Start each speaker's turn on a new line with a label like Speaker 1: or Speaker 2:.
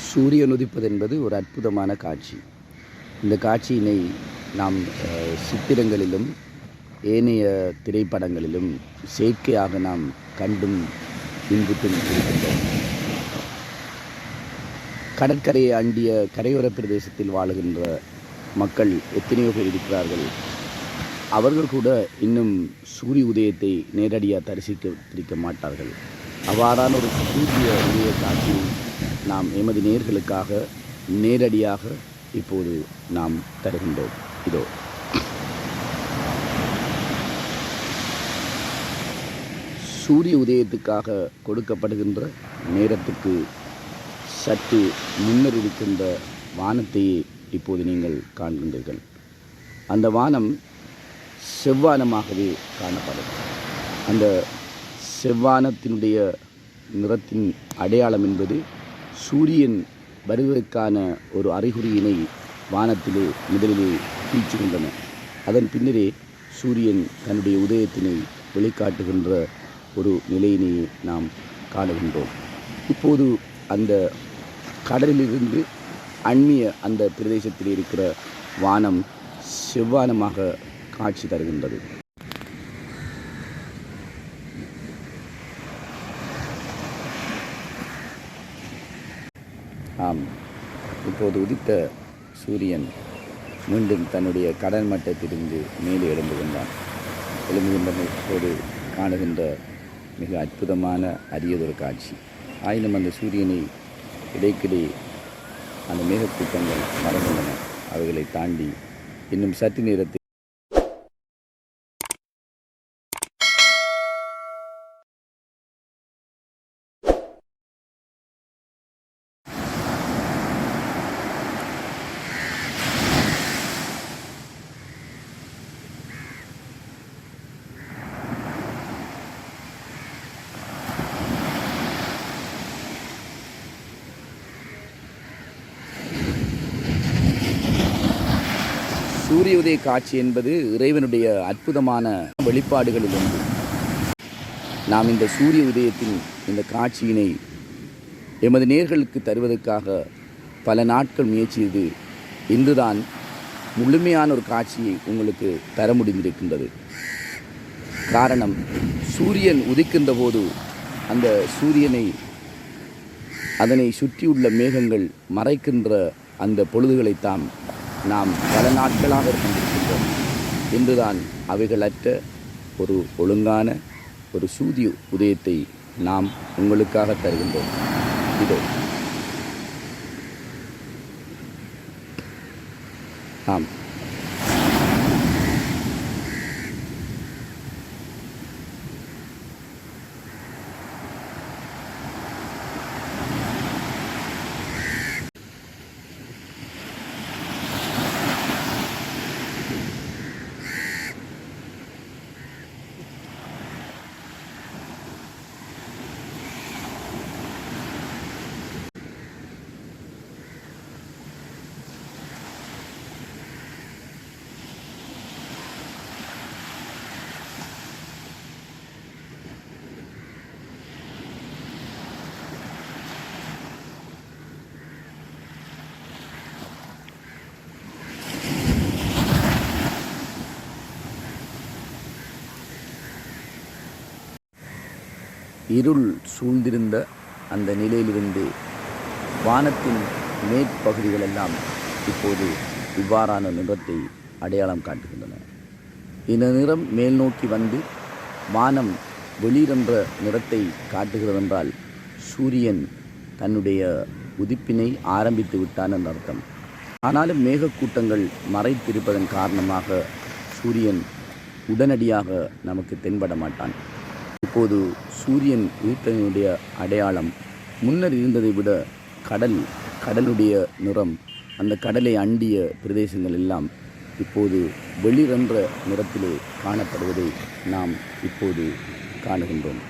Speaker 1: சூரியன் உதிப்பது என்பது ஒரு அற்புதமான காட்சி. இந்த காட்சியினை நாம் சித்திரங்களிலும் ஏனைய திரைப்படங்களிலும் செயற்கையாக நாம் கண்டும் இன்புற்றும் இருக்கின்றோம். கடற்கரையை அண்டிய கரையோர பிரதேசத்தில் வாழுகின்ற மக்கள் எத்தனையோ பேர் இருக்கிறார்கள். அவர்கள் கூட இன்னும் சூரிய உதயத்தை நேரடியாக தரிசிக்க மாட்டார்கள். அவ்வாறான ஒரு சூரிய உதய காட்சியை நாம் எமது நேயர்களுக்காக நேரடியாக இப்போது நாம் தருகின்றோம். இதோ சூரிய உதயத்துக்காக கொடுக்கப்படுகின்ற நேரத்துக்கு சற்று முன்னர் இருக்கின்ற வானத்தையே இப்போது நீங்கள் காண்கின்றீர்கள். அந்த வானம் செவ்வானமாகவே காணப்படும். அந்த செவ்வானத்தினுடைய நிறத்தின் அடையாளம் என்பது சூரியன் வருவதற்கான ஒரு அறிகுறியினை வானத்திலே முதலிலே தீச்சுகின்றன. அதன் பின்னரே சூரியன் தன்னுடைய உதயத்தினை வெளிக்காட்டுகின்ற ஒரு நிலையினை நாம் காணுகின்றோம். இப்போது அந்த கடலிலிருந்து அண்மிய அந்த பிரதேசத்தில் இருக்கிற வானம் செவ்வானமாக காட்சி தருகின்றது. ஆம், இப்போது உதித்த சூரியன் மீண்டும் தன்னுடைய கடல் மட்டத்திலிருந்து மேலே எழும்புகின்றான். இப்போது காணுகின்ற மிக அற்புதமான அரியதொரு காட்சி. ஆயினும் அந்த சூரியனை இடைக்கிடையே அந்த மேகக்கூட்டங்கள் மறைந்துள்ளன. அவைகளை தாண்டி இன்னும் சற்று நேரத்தில் சூரிய உதய காட்சி என்பது இறைவனுடைய அற்புதமான வெளிப்பாடுகளில் ஒன்று. நாம் இந்த சூரிய உதயத்தின் இந்த காட்சியினை எமது நேயர்களுக்கு தருவதற்காக பல நாட்கள் முயற்சியது இன்றுதான் முழுமையான ஒரு காட்சியை உங்களுக்கு தர முடிந்திருக்கின்றது. காரணம், சூரியன் உதிக்கின்ற போது அந்த சூரியனை அதனை சுற்றியுள்ள மேகங்கள் மறைக்கின்ற அந்த பொழுதுகளைத்தான் நாம் பல நாட்களாக கொண்டிருக்கின்றோம். இன்றுதான் அவைகளற்ற ஒரு ஒழுங்கான ஒரு சூரிய உதயத்தை நாம் உங்களுக்காக தருகின்றோம். இதோ ஆம், இருள் சூழ்ந்திருந்த அந்த நிலையிலிருந்து வானத்தின் மேற்பகுதிகளெல்லாம் இப்போது இவ்வாறான நிறத்தை அடையாளம் காட்டுகின்றன. இந்த நிறம் மேல் நோக்கி வந்து வானம் வெளிரென்ற நிறத்தை காட்டுகிறதென்றால் சூரியன் தன்னுடைய உதிப்பினை ஆரம்பித்து விட்டான் என்ற அர்த்தம். ஆனாலும் மேகக்கூட்டங்கள் மறைத்திருப்பதன் காரணமாக சூரியன் உடனடியாக நமக்கு தென்பட மாட்டான். இப்போது சூரியன் உதித்தனுடைய அடையாளம் முன்னர் இருந்ததை விட கடலுடைய நிறம், அந்த கடலை அண்டிய பிரதேசங்கள் எல்லாம் இப்போது வெளிரென்ற நிறத்திலே காணப்படுவதை நாம் இப்போது காணுகின்றோம்.